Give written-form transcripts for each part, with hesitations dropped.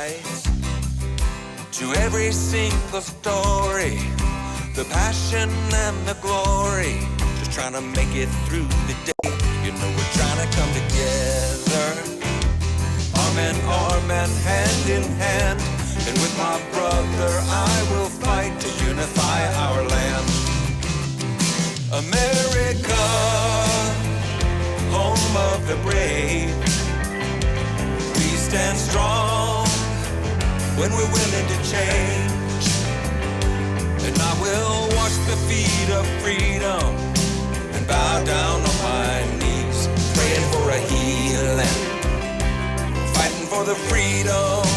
sides to every single story, the passion and the glory, just trying to make it through the day. You know we're trying to come together, arm in arm and hand in hand, and with my brother I will fight to unify our land. America, home of the brave, we stand strong when we're willing to change. And I will wash the feet of freedom and bow down on my knees, praying for a healing, fighting for the freedom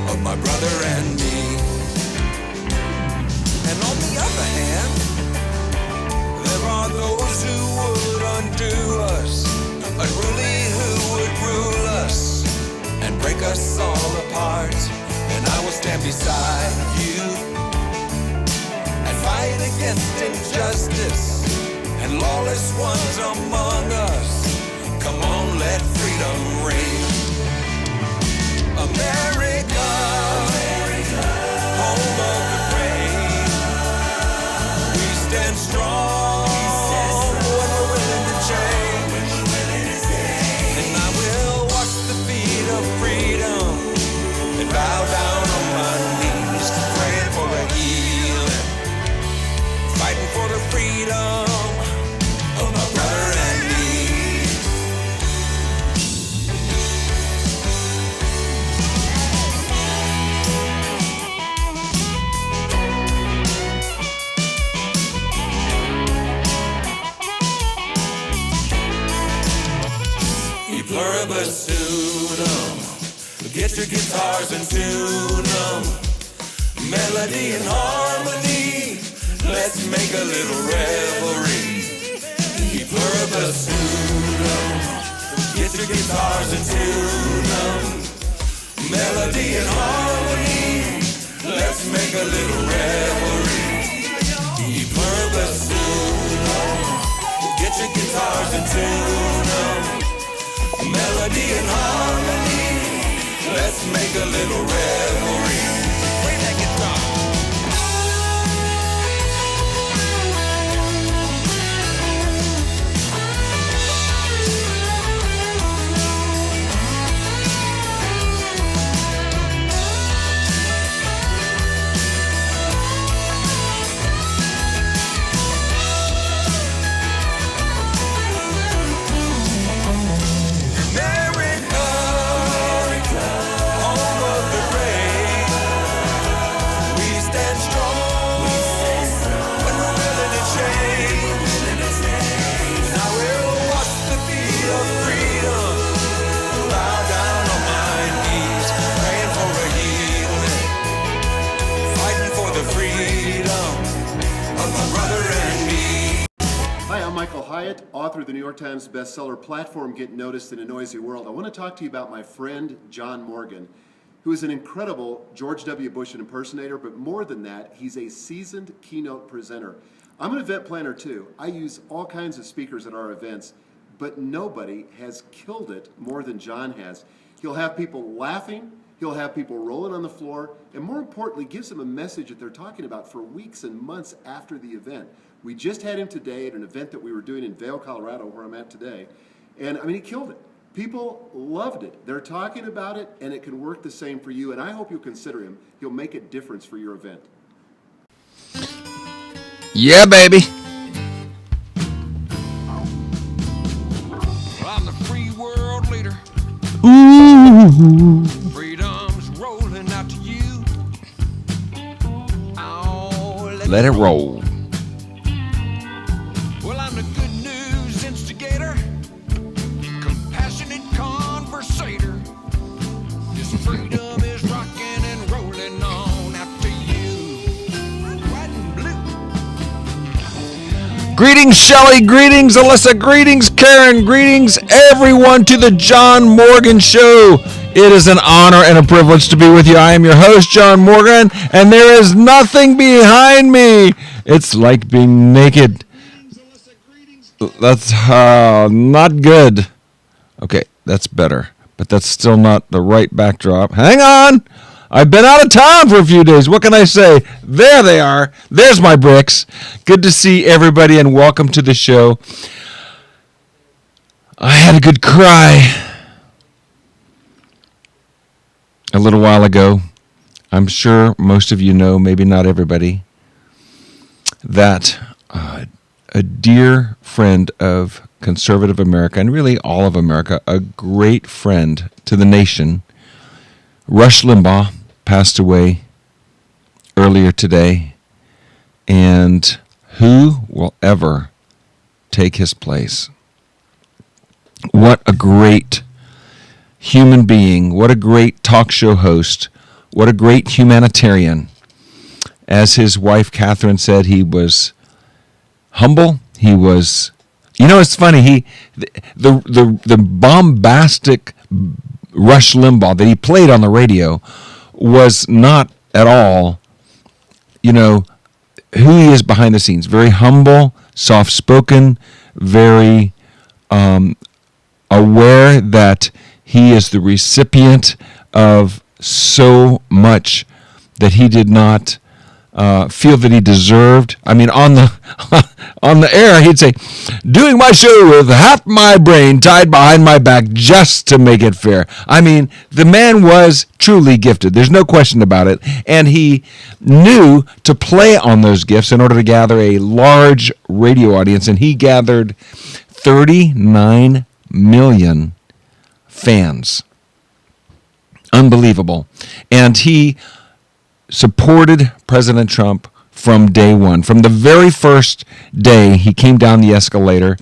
of my brother and me. And on the other hand, there are those who would undo us, unruly who would rule us and break us all apart. And I will stand beside you and fight against injustice and lawless ones among us. Come on, let freedom ring. America, home of the brave, we stand strong when we're willing to change. And I will wash the feet of freedom and bow down on my knees, praying for a healing, fighting for the freedom of my brother and me. Pluribus unum, get your guitars and tune them. Melody and harmony, let's make a little revelry. Pluribus unum, get your guitars and tune them. Melody and harmony, let's make a little revelry. Pluribus unum, get your guitars and tune them. Melody and harmony, let's make a little revelry. Play that guitar. Michael Hyatt, author of the New York Times bestseller Platform Get Noticed in a Noisy World. I want to talk to you about my friend John Morgan, who is an incredible George W. Bush impersonator, but more than that, he's a seasoned keynote presenter. I'm an event planner too. I use all kinds of speakers at our events, but nobody has killed it more than John has. He'll have people laughing, he'll have people rolling on the floor, and more importantly, gives them a message that they're talking about for weeks and months after the event. We just had him today at an event that we were doing in Vail, Colorado, where I'm at today. And I mean, he killed it. People loved it. They're talking about it, and it can work the same for you. And I hope you'll consider him. He'll make a difference for your event. Yeah, baby. I'm the free world leader. Ooh. Freedom's rolling out to you. Oh, Let it roll. Well, I'm the good news instigator, compassionate conversator. This freedom is rocking and rolling on out to you. White and blue. Greetings, Shelley. Greetings, Alyssa. Greetings, Karen. Greetings, everyone, to the John Morgan Show. It is an honor and a privilege to be with you. I am your host, John Morgan, and there is nothing behind me. It's like being naked. That's not good. Okay, that's better. but that's still not the right backdrop. Hang on! I've been out of town for a few days. What can I say? There they are. There's my bricks. Good to see everybody, and welcome to the show. I had a good cry a little while ago. I'm sure most of you know, maybe not everybody, that a dear friend of conservative America, and really all of America, a great friend to the nation, Rush Limbaugh, passed away earlier today. And who will ever take his place? What a great human being. What a great talk show host. What a great humanitarian. As his wife Catherine said, he was humble. He was, it's funny. The bombastic Rush Limbaugh that he played on the radio was not at all, who he is behind the scenes. Very humble, soft-spoken, very aware that he is the recipient of so much that he did not feel that he deserved. I mean, on the air, he'd say, doing my show with half my brain tied behind my back just to make it fair. I mean, the man was truly gifted. There's no question about it. And he knew to play on those gifts in order to gather a large radio audience. And he gathered 39 million fans. Unbelievable. And he supported President Trump from day one. From the very first day he came down the escalator,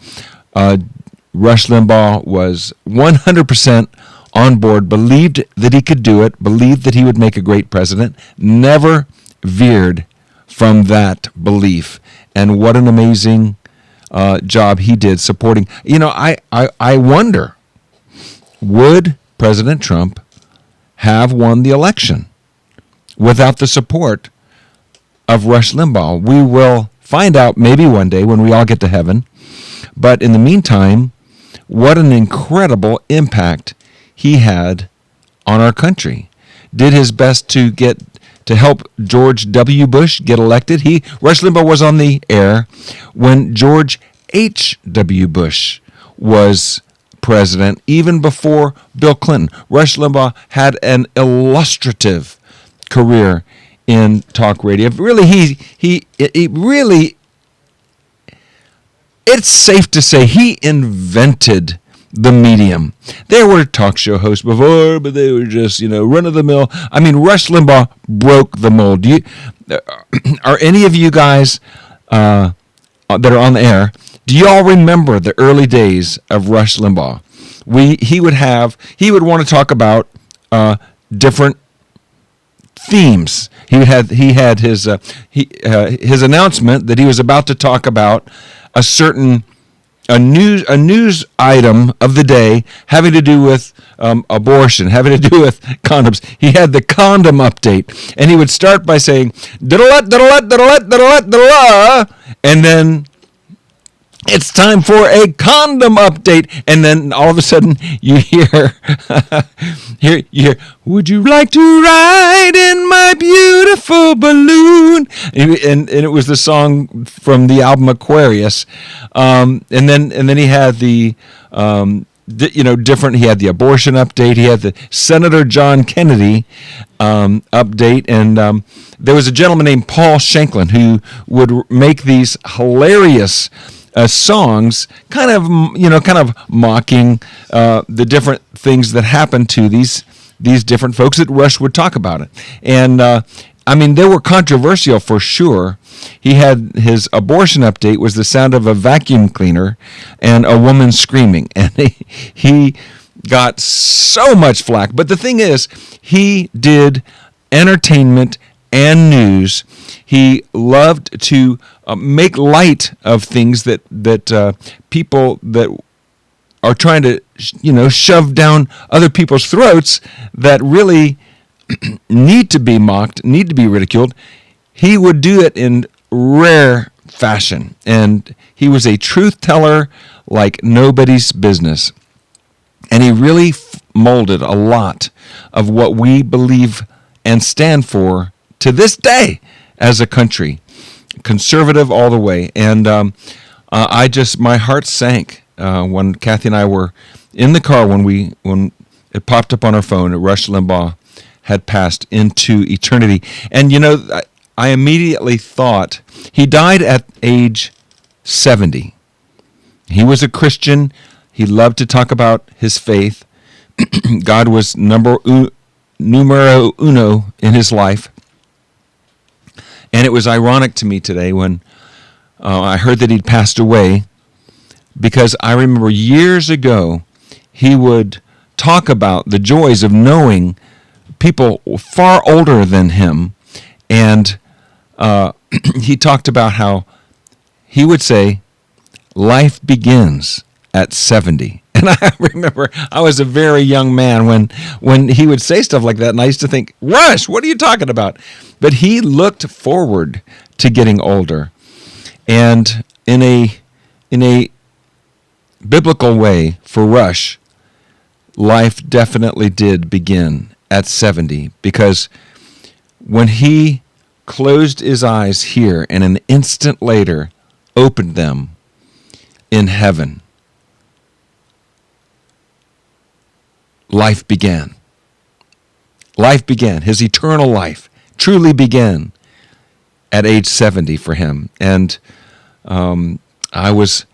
Rush Limbaugh was 100% on board, believed that he could do it, believed that he would make a great president, never veered from that belief. And what an amazing job he did supporting. I wonder, would President Trump have won the election without the support of Rush Limbaugh? We will find out maybe one day when we all get to heaven. But in the meantime, what an incredible impact he had on our country. Did his best to help George W. Bush get elected. Rush Limbaugh was on the air when George H.W. Bush was president, even before Bill Clinton. Rush Limbaugh had an illustrative career in talk radio. Really, he really, it's safe to say he invented the medium. There were talk show hosts before, but they were just, run of the mill. I mean, Rush Limbaugh broke the mold. Are any of you guys that are on the air, do you all remember the early days of Rush Limbaugh? He would want to talk about different themes. He had his announcement that he was about to talk about a news item of the day having to do with abortion, having to do with condoms. He had the condom update, and he would start by saying and then it's time for a condom update, and then all of a sudden you hear, would you like to ride in my beautiful balloon? And it was the song from the album Aquarius, and then he had the different. He had the abortion update. He had the Senator John Kennedy update, and there was a gentleman named Paul Shanklin who would make these hilarious songs, kind of mocking the different things that happened to these different folks that Rush would talk about it. And they were controversial for sure. He had his abortion update was the sound of a vacuum cleaner and a woman screaming, and he got so much flack. But the thing is, he did entertainment and news. He loved to make light of things that people that are trying to shove down other people's throats that really need to be mocked, need to be ridiculed. He would do it in rare fashion, and he was a truth teller like nobody's business. And he really molded a lot of what we believe and stand for to this day as a country, conservative all the way. And my heart sank when Kathy and I were in the car when it popped up on our phone that Rush Limbaugh had passed into eternity. And I immediately thought he died at age 70. He was a Christian. He loved to talk about his faith. God was numero uno in his life. And it was ironic to me today when I heard that he'd passed away, because I remember years ago he would talk about the joys of knowing people far older than him. And he talked about how he would say, life begins at 70. And I remember I was a very young man when he would say stuff like that, and I used to think, Rush, what are you talking about? But he looked forward to getting older. And in a biblical way for Rush, life definitely did begin at 70, because when he closed his eyes here and an instant later opened them in heaven, life began. Life began. His eternal life truly began at age 70 for him. And I was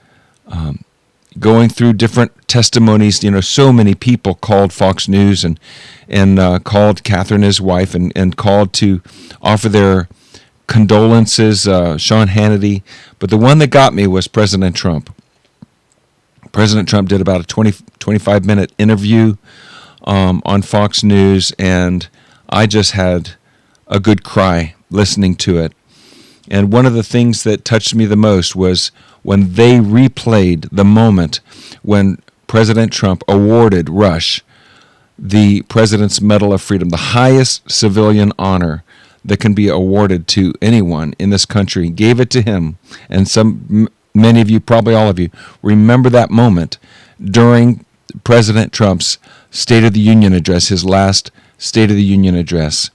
going through different testimonies. So many people called Fox News and called Catherine, his wife, and called to offer their condolences, Sean Hannity. But the one that got me was President Trump. President Trump did about a 25-minute interview on Fox News, and I just had a good cry listening to it. And one of the things that touched me the most was when they replayed the moment when President Trump awarded Rush the President's Medal of Freedom, the highest civilian honor that can be awarded to anyone in this country, gave it to him. And many of you, probably all of you, remember that moment during President Trump's State of the Union address, his last State of the Union address.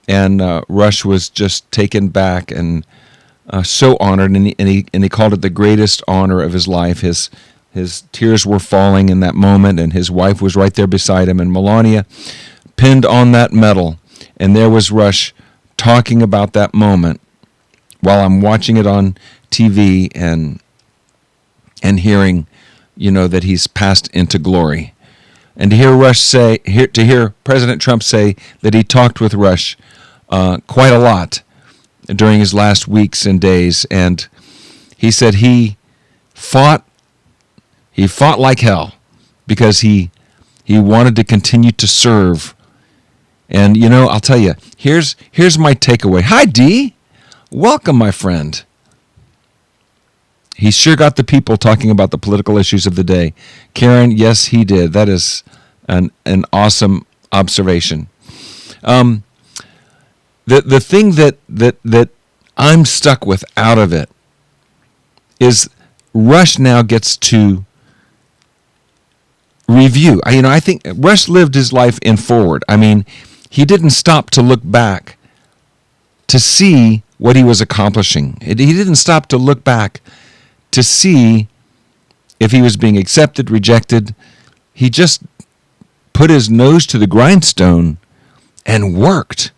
And Rush was just taken back and so honored, and he called it the greatest honor of his life. His tears were falling in that moment, and his wife was right there beside him, and Melania pinned on that medal. And there was Rush talking about that moment while I'm watching it on TV and hearing, that he's passed into glory. And to hear President Trump say that he talked with Rush quite a lot during his last weeks and days, and he said he fought like hell because he wanted to continue to serve. And I'll tell you, here's my takeaway. Hi, Dee. Welcome, my friend. He sure got the people talking about the political issues of the day. Karen, yes, he did. That is an awesome observation. The thing that I'm stuck with out of it is Rush now gets to review. I think Rush lived his life in forward. He didn't stop to look back to see what he was accomplishing. He didn't stop to look back to see if he was being accepted, rejected. He just put his nose to the grindstone and worked.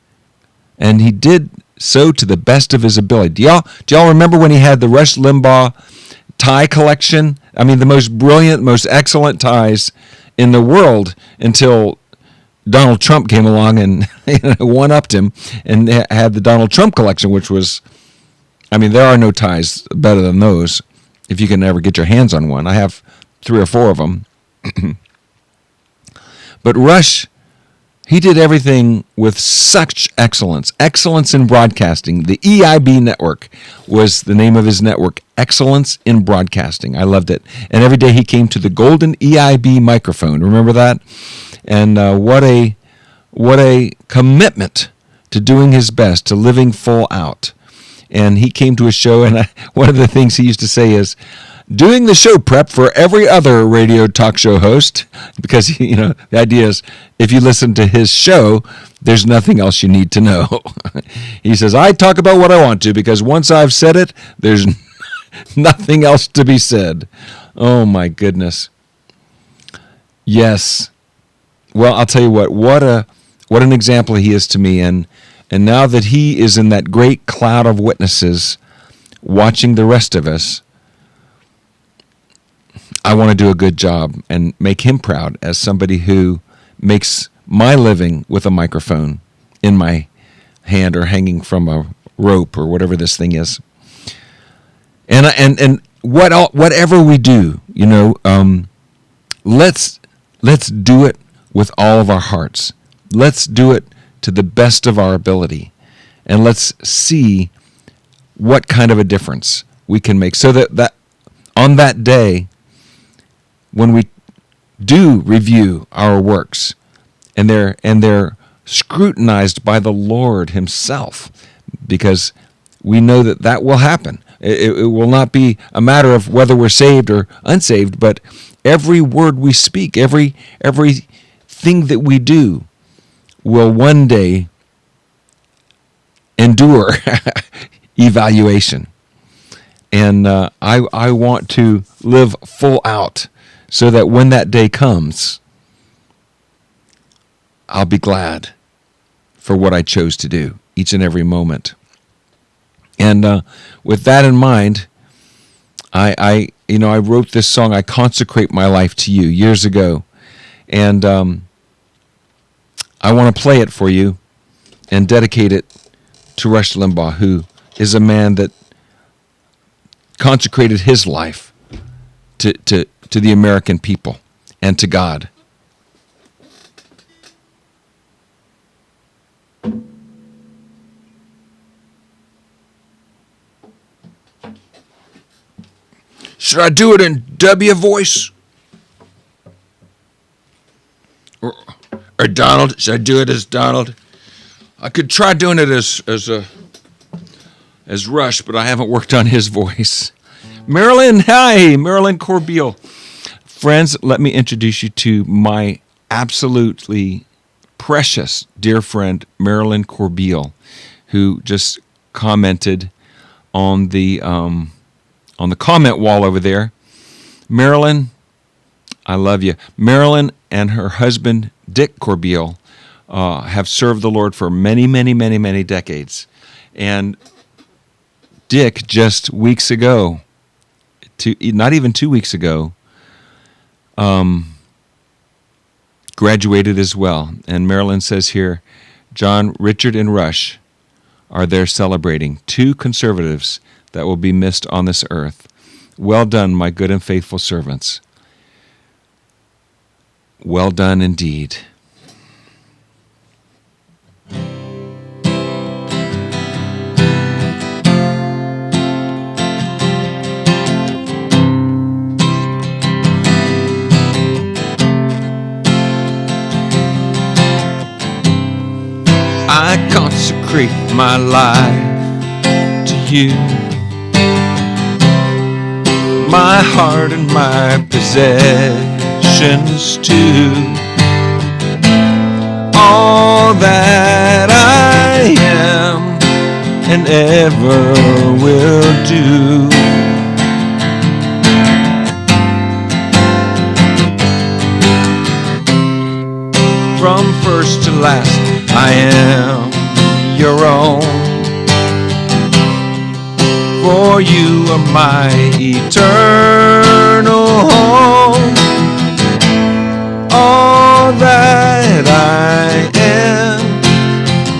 And he did so to the best of his ability. Do y'all remember when he had the Rush Limbaugh tie collection? The most brilliant, most excellent ties in the world until Donald Trump came along and one-upped him and had the Donald Trump collection, which was, there are no ties better than those if you can ever get your hands on one. I have 3 or 4 of them. But Rush, he did everything with such excellence. Excellence in broadcasting. The EIB network was the name of his network. Excellence in broadcasting. I loved it. And every day he came to the golden EIB microphone. Remember that? And what a commitment to doing his best, to living full out. And he came to a show, and one of the things he used to say is, doing the show prep for every other radio talk show host, because the idea is if you listen to his show, there's nothing else you need to know. He says, I talk about what I want to because once I've said it, there's nothing else to be said. Oh my goodness. Yes. Well, I'll tell you what an example he is to me, and now that he is in that great cloud of witnesses watching the rest of us, I want to do a good job and make him proud as somebody who makes my living with a microphone in my hand or hanging from a rope or whatever this thing is. And whatever we do, let's do it with all of our hearts. Let's do it to the best of our ability, and let's see what kind of a difference we can make, so that on that day when we do review our works and they're scrutinized by the Lord himself, because we know that will happen. It will not be a matter of whether we're saved or unsaved, but every word we speak, everything that we do will one day endure evaluation. And I want to live full out so that when that day comes, I'll be glad for what I chose to do each and every moment. And with that in mind, I wrote this song, I Consecrate My Life to You, years ago. And I want to play it for you and dedicate it to Rush Limbaugh, who is a man that consecrated his life to the American people and to God. Should I do it in W voice? Or Donald? Should I do it as Donald? I could try doing it as Rush, but I haven't worked on his voice. Marilyn, hi, Marilyn Corbeil. Friends, let me introduce you to my absolutely precious dear friend, Marilyn Corbeil, who just commented on the comment wall over there. Marilyn, I love you. Marilyn and her husband, Dick Corbeil, have served the Lord for many, many, many, many decades. And Dick, just weeks ago, not even 2 weeks ago, graduated as well. And Marilyn says here, John, Richard, and Rush are there celebrating, 2 conservatives that will be missed on this earth. Well done, my good and faithful servants. Well done indeed. I consecrate my life to you, my heart and my possessions too, all that I am and ever will do. From first to last, I am your own, for you are my eternal home. All that I am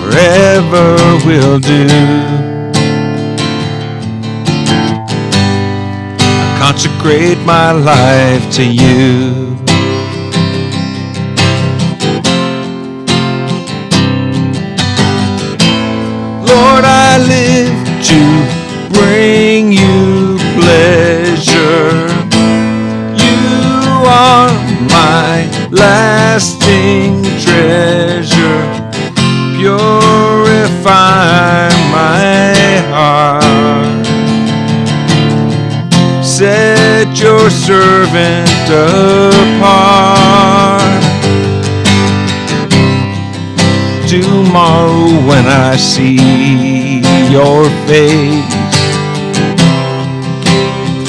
forever will do. I consecrate my life to you. Lord, I live to bring you pleasure. You are my lasting treasure. Purify my heart. Set your servant apart. Tomorrow when I see your face,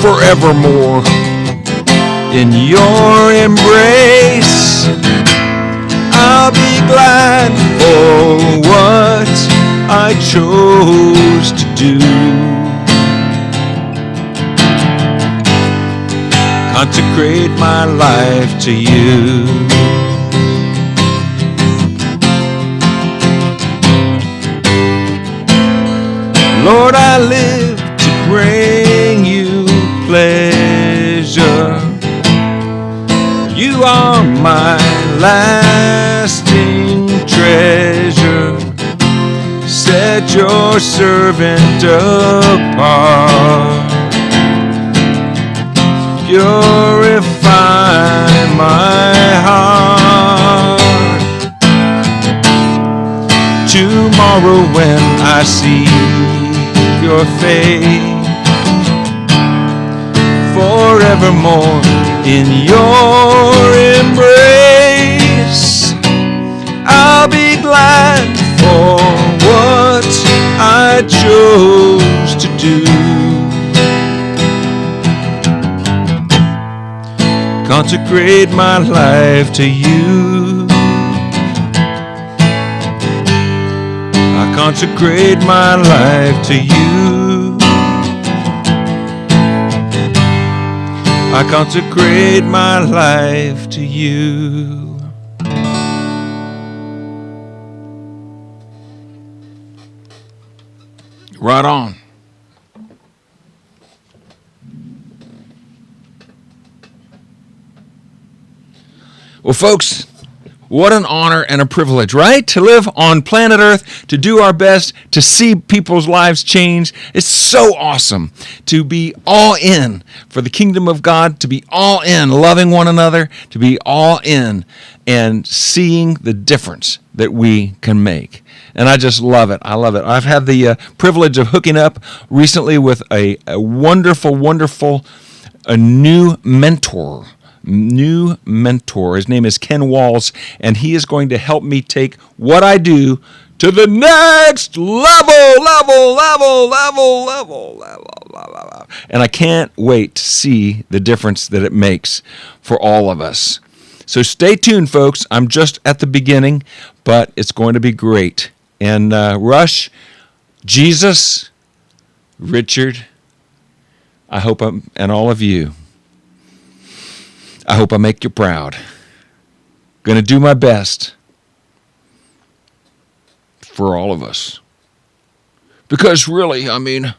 forevermore in your embrace, I'll be glad for what I chose to do. Consecrate my life to you. Lord, I live to bring you pleasure. You are my lasting treasure. Set your servant apart. Purify my heart. Tomorrow when I see your face, forevermore in your embrace, I'll be glad for what I chose to do. Consecrate my life to you. I consecrate my life to you. I consecrate my life to you. Right on. Well, folks, what an honor and a privilege, right? To live on planet Earth, to do our best, to see people's lives change. It's so awesome to be all in for the kingdom of God, to be all in loving one another, to be all in and seeing the difference that we can make. And I just love it. I love it. I've had the privilege of hooking up recently with a wonderful new mentor. His name is Ken Walls, and he is going to help me take what I do to the next level. And I can't wait to see the difference that it makes for all of us. So stay tuned, folks. I'm just at the beginning, but it's going to be great. And Rush, Jesus, Richard, I hope and all of you, I hope I make you proud. Going to do my best for all of us. Because really, I mean,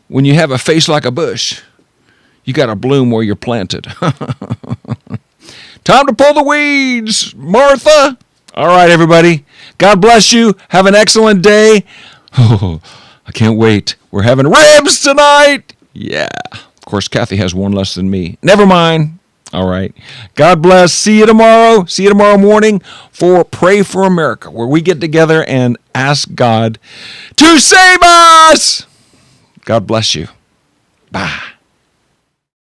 when you have a face like a bush, you got to bloom where you're planted. Time to pull the weeds, Martha. All right, everybody. God bless you. Have an excellent day. Oh, I can't wait. We're having ribs tonight. Yeah. Of course, Kathy has one less than me. Never mind. All right. God bless. See you tomorrow. See you tomorrow morning for Pray for America, where we get together and ask God to save us. God bless you. Bye.